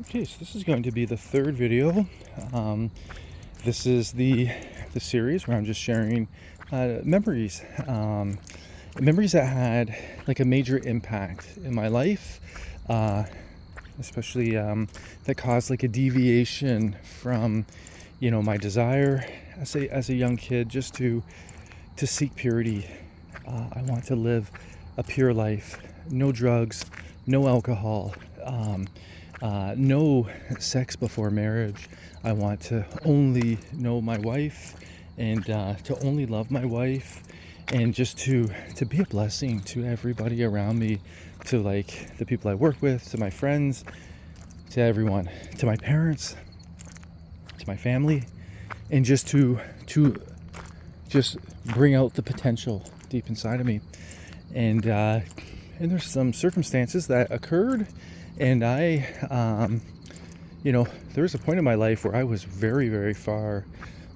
Okay, so this is going to be the third video. This is the series where I'm just sharing memories, memories that had like a major impact in my life, especially that caused like a deviation from, my desire as a young kid just to seek purity. I want to live a pure life, no drugs, no alcohol. No sex before marriage. I want to only know my wife and to only love my wife and just to be a blessing to everybody around me, to like the people I work with, to my friends, to everyone, to my parents, to my family, and just to just bring out the potential deep inside of me. And there's some circumstances that occurred. And there was a point in my life where I was very, very far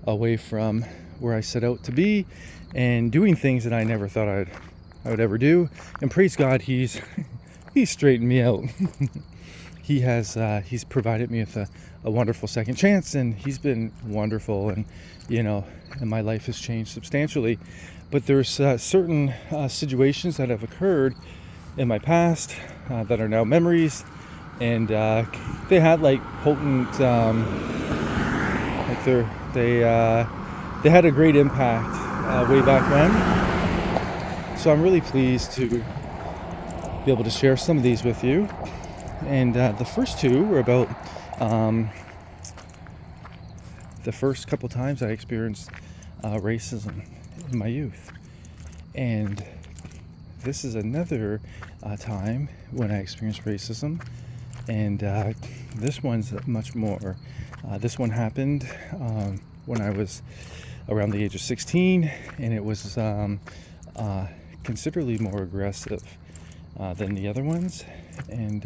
away from where I set out to be and doing things that I never thought I would ever do. And praise God, he's straightened me out. He's provided me with a wonderful second chance, and he's been wonderful, and my life has changed substantially. But there's certain situations that have occurred in my past that are now memories, and they had like potent, they had a great impact way back when. So I'm really pleased to be able to share some of these with you. And the first two were about the first couple times I experienced racism in my youth, and this is another time when I experienced racism, and this one's much more. This one happened when I was around the age of 16, and it was considerably more aggressive than the other ones. And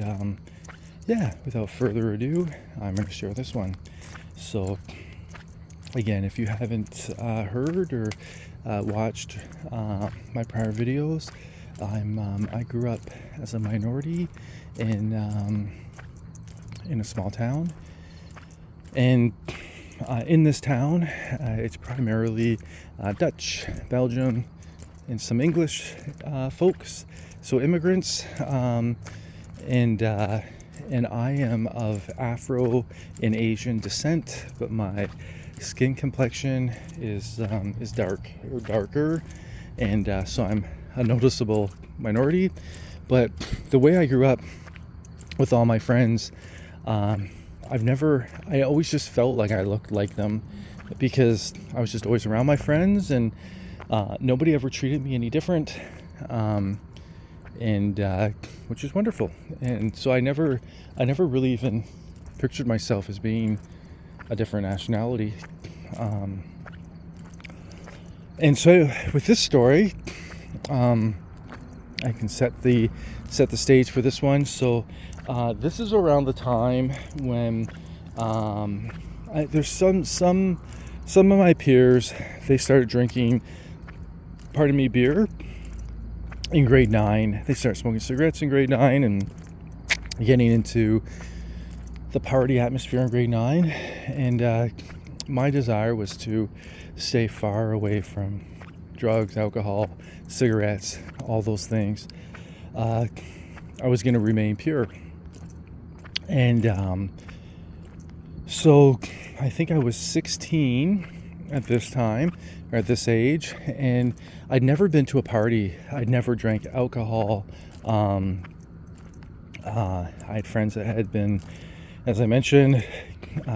without further ado, I'm going to share this one. So again, if you haven't heard or watched my prior videos, I grew up as a minority in a small town, and in this town, it's primarily Dutch, Belgium, and some English folks, so immigrants, and I am of Afro and Asian descent, but my skin complexion is dark or darker, and so I'm a noticeable minority. But the way I grew up with all my friends, I always just felt like I looked like them, because I was just always around my friends, and nobody ever treated me any different, which is wonderful. And so I never really even pictured myself as being a different nationality. And so with this story, I can set the stage for this one. So this is around the time when there's some of my peers, they started drinking, beer in grade 9. They started smoking cigarettes in grade 9 and getting into the party atmosphere in grade 9. And my desire was to stay far away from drugs, alcohol, cigarettes, all those things. I was going to remain pure. And so I think I was 16 at this time, or at this age, and I'd never been to a party. I'd never drank alcohol. I had friends that had been, as I mentioned,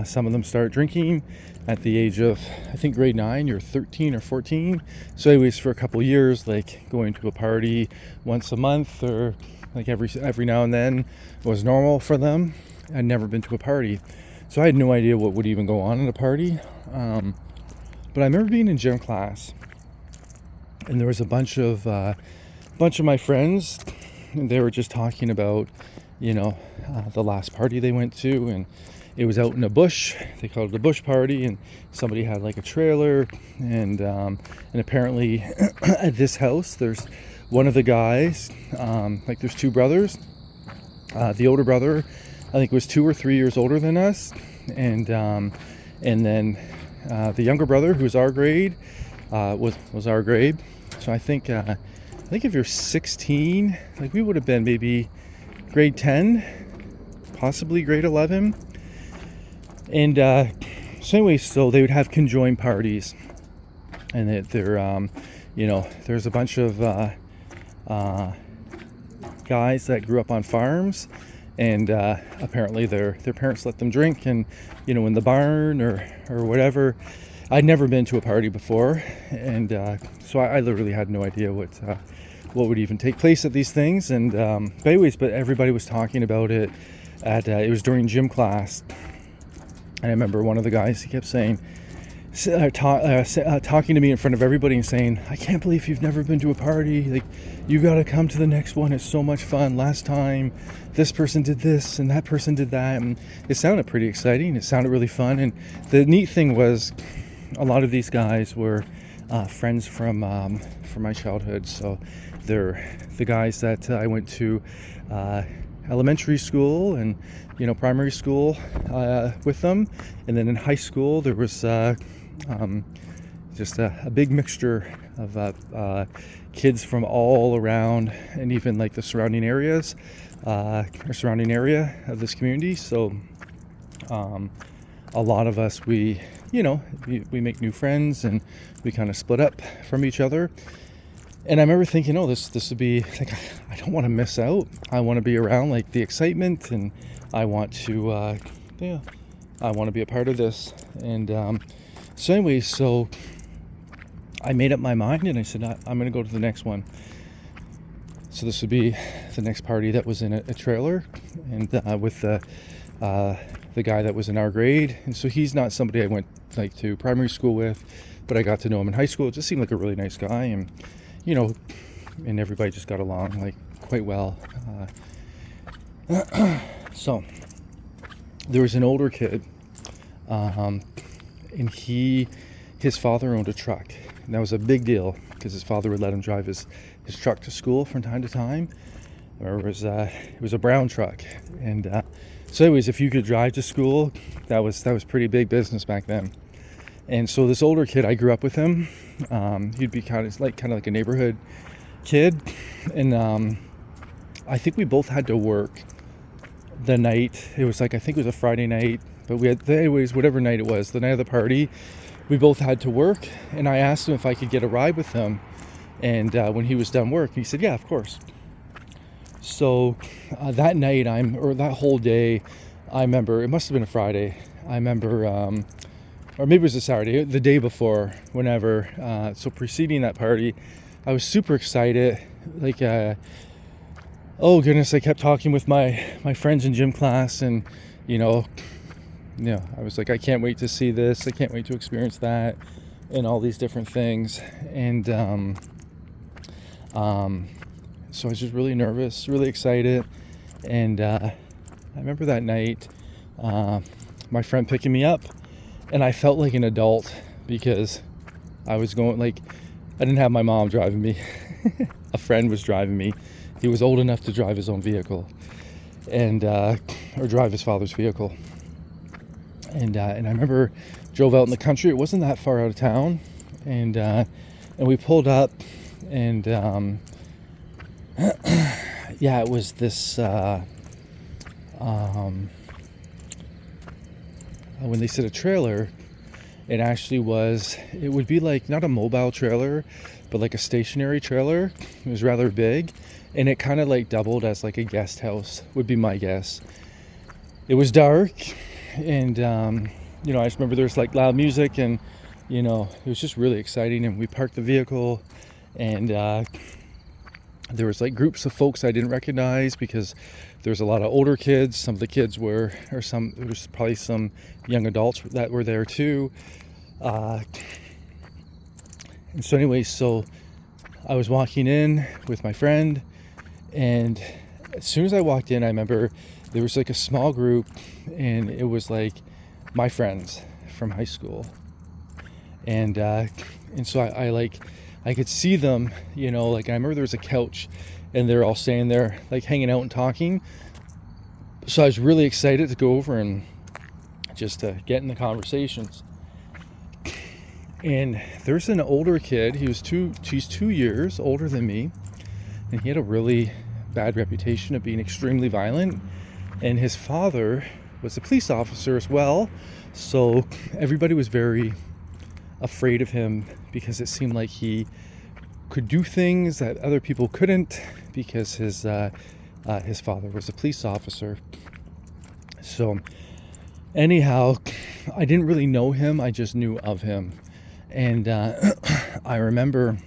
some of them started drinking at the age of, I think, grade 9 or 13 or 14. So anyways, for a couple of years, like going to a party once a month or like every now and then was normal for them. I'd never been to a party, so I had no idea what would even go on in a party. But I remember being in gym class, and there was a bunch of my friends, and they were just talking about, the last party they went to, and it was out in a bush. They called it a bush party, and somebody had like a trailer, and apparently at this house, there's one of the guys, there's two brothers. The older brother I think was 2 or 3 years older than us, and then the younger brother, who was our grade, was our grade. So I think if you're 16, like we would have been maybe grade 10, possibly grade 11. And so anyway, so they would have conjoined parties, and there's a bunch of guys that grew up on farms, and apparently their parents let them drink, and in the barn or whatever. I'd never been to a party before, and so I literally had no idea what would even take place at these things. And but everybody was talking about it it was during gym class. And I remember one of the guys, he kept saying, talking to me in front of everybody and saying, I can't believe you've never been to a party. Like, you got to come to the next one. It's so much fun. Last time this person did this and that person did that. And it sounded pretty exciting. It sounded really fun. And the neat thing was a lot of these guys were friends from my childhood. So they're the guys that I went to elementary school and primary school with them, and then in high school there was just a big mixture of kids from all around, and even like the surrounding area of this community. So a lot of us, we make new friends, and we kind of split up from each other. And I remember thinking, this would be like, I don't want to miss out. I want to be around like the excitement, and I want to I want to be a part of this. And so anyway, so I made up my mind, and I said, I'm going to go to the next one. So this would be the next party that was in a trailer, and with the guy that was in our grade. And so he's not somebody I went like to primary school with, but I got to know him in high school. It just seemed like a really nice guy, and and everybody just got along like quite well. So there was an older kid, and his father owned a truck, and that was a big deal because his father would let him drive his truck to school from time to time. Or it was a brown truck, and so anyways, if you could drive to school, that was pretty big business back then. And so this older kid, I grew up with him. He'd be kind of like a neighborhood kid, and I think we both had to work the night. It was like, I think it was a Friday night, but anyways, whatever night it was, the night of the party, we both had to work. And I asked him if I could get a ride with him, and when he was done work, he said, yeah, of course. So that night, that whole day, I remember, it must have been a Friday. I remember, or maybe it was a Saturday, the day before, whenever. So preceding that party, I was super excited. Like, oh goodness, I kept talking with my friends in gym class, and I was like, I can't wait to see this. I can't wait to experience that, and all these different things. And so I was just really nervous, really excited. And I remember that night, my friend picking me up, and I felt like an adult because I was going, like, I didn't have my mom driving me. A friend was driving me. He was old enough to drive his own vehicle, and or drive his father's vehicle. And I remember drove out in the country. It wasn't that far out of town, and we pulled up, and yeah, it was this. When they said a trailer, it actually was. It would be like not a mobile trailer, but like a stationary trailer. It was rather big, and it kind of like doubled as like a guest house, would be my guess. It was dark, and I just remember there was like loud music, and it was just really exciting. And we parked the vehicle, and there was like groups of folks I didn't recognize because there was a lot of older kids. Some of the kids there was probably some young adults that were there too. And so anyways, so I was walking in with my friend, and as soon as I walked in, I remember there was like a small group, and it was like my friends from high school. And so I could see them, like I remember there was a couch, and they're all staying there like hanging out and talking. So I was really excited to go over and just to get in the conversations. And there's an older kid. He's 2 years older than me, and he had a really bad reputation of being extremely violent. And his father was a police officer as well, so everybody was very afraid of him because it seemed like he could do things that other people couldn't because his father was a police officer. So anyhow, I didn't really know him, I just knew of him. And I remember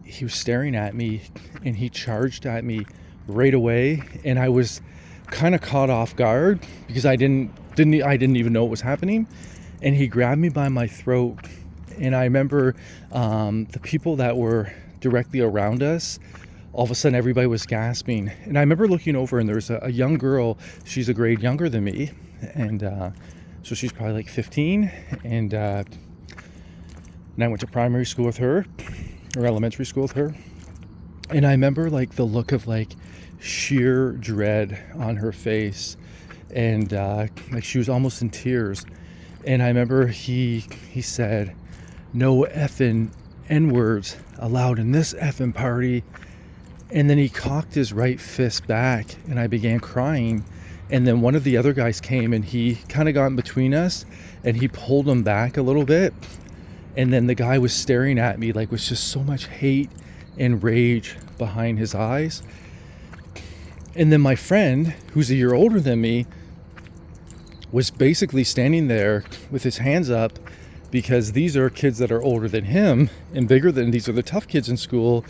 he was staring at me, and he charged at me right away, and I was kind of caught off guard because I didn't even know what was happening. And he grabbed me by my throat, and I remember the people that were directly around us, all of a sudden everybody was gasping. And I remember looking over, and there was a young girl. She's a grade younger than me, and so she's probably like 15, and I went to primary school with her, or elementary school with her. And I remember like the look of like sheer dread on her face, and like she was almost in tears. And I remember he said, "No effing N-words allowed in this effing party." And then he cocked his right fist back, and I began crying. And then one of the other guys came, and he kind of got in between us, and he pulled him back a little bit. And then the guy was staring at me like with just so much hate and rage behind his eyes. And then my friend, who's a year older than me, was basically standing there with his hands up, because these are kids that are older than him and bigger than, these are the tough kids in school.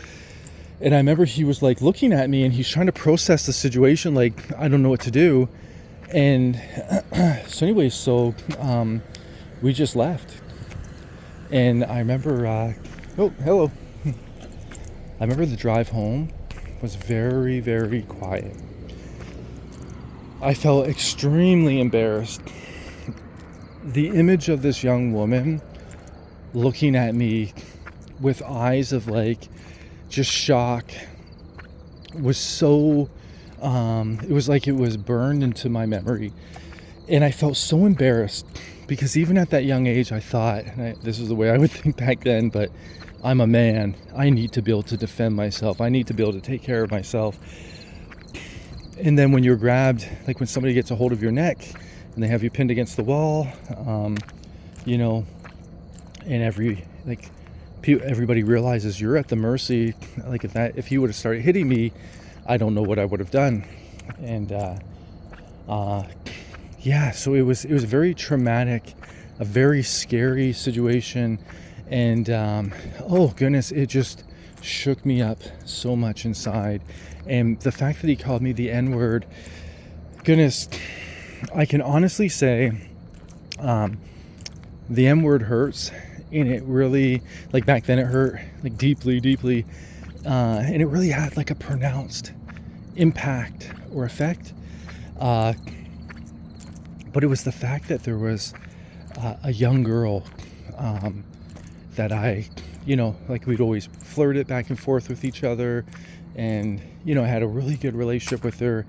And I remember he was like looking at me, and he's trying to process the situation, like, I don't know what to do. And so anyways, we just left. And I remember, oh, hello. I remember the drive home was very, very quiet. I felt extremely embarrassed. The image of this young woman looking at me with eyes of like just shock was so, it was like it was burned into my memory. And I felt so embarrassed because even at that young age, I thought, this is the way I would think back then, but I'm a man. I need to be able to defend myself. I need to be able to take care of myself. And then when you're grabbed, like when somebody gets a hold of your neck and they have you pinned against the wall, and everybody realizes you're at the mercy. Like if he would have started hitting me, I don't know what I would have done. And so it was very traumatic, a very scary situation. And oh goodness, it just shook me up so much inside. And the fact that he called me the N-word, goodness, I can honestly say the N-word hurts. And it really, like back then it hurt like deeply, and it really had like a pronounced impact or effect. But it was the fact that there was a young girl that I, like we'd always flirted back and forth with each other, and I had a really good relationship with her.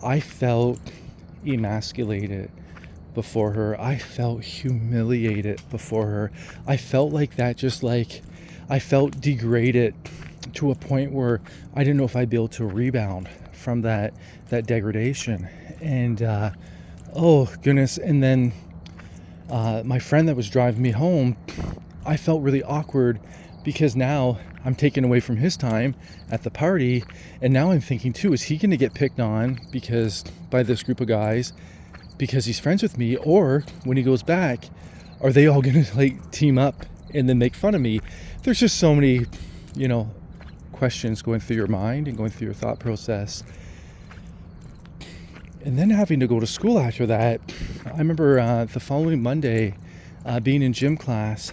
I felt emasculated before her. I felt humiliated before her. I felt like that, just like I felt degraded to a point where I didn't know if I'd be able to rebound from that degradation. And oh goodness. And then my friend that was driving me home, I felt really awkward because now I'm taken away from his time at the party, and now I'm thinking too, is he going to get picked on by this group of guys because he's friends with me, or when he goes back, are they all going to like team up and then make fun of me? There's just so many, questions going through your mind and going through your thought process. And then having to go to school after that, I remember the following Monday being in gym class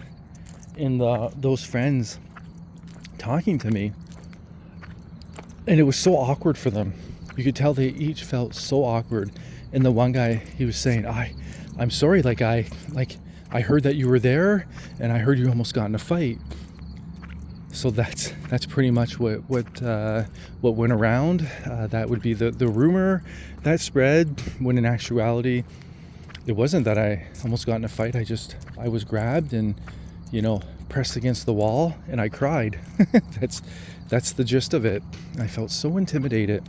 and those friends talking to me, and it was so awkward for them. You could tell they each felt so awkward. And the one guy, he was saying, I'm sorry, I heard that you were there, and I heard you almost got in a fight. So that's pretty much what went around. That would be the rumor that spread, when in actuality it wasn't that I almost got in a fight. I was grabbed and, pressed against the wall, and I cried. That's the gist of it. I felt so intimidated.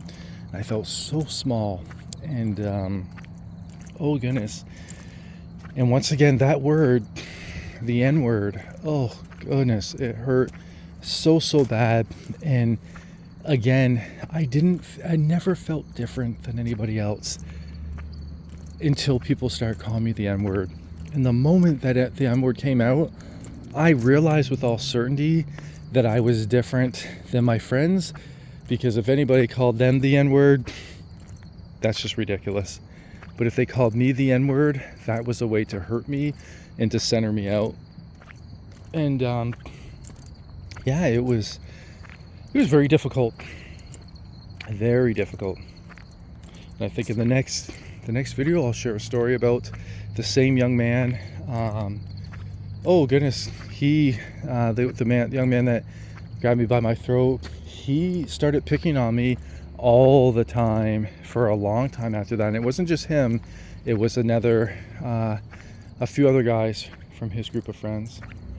I felt so small, and oh goodness. And once again, that word, the N word, oh goodness, it hurt so bad. And again, I never felt different than anybody else until people start calling me the N word. And the moment that the N word came out, I realized with all certainty that I was different than my friends, because if anybody called them the N word, that's just ridiculous. But if they called me the N word, that was a way to hurt me and to center me out. And yeah, it was very difficult. Very difficult. And I think in the next video, I'll share a story about the same young man. Oh goodness, the young man that grabbed me by my throat, he started picking on me all the time for a long time after that. And it wasn't just him; it was a few other guys from his group of friends.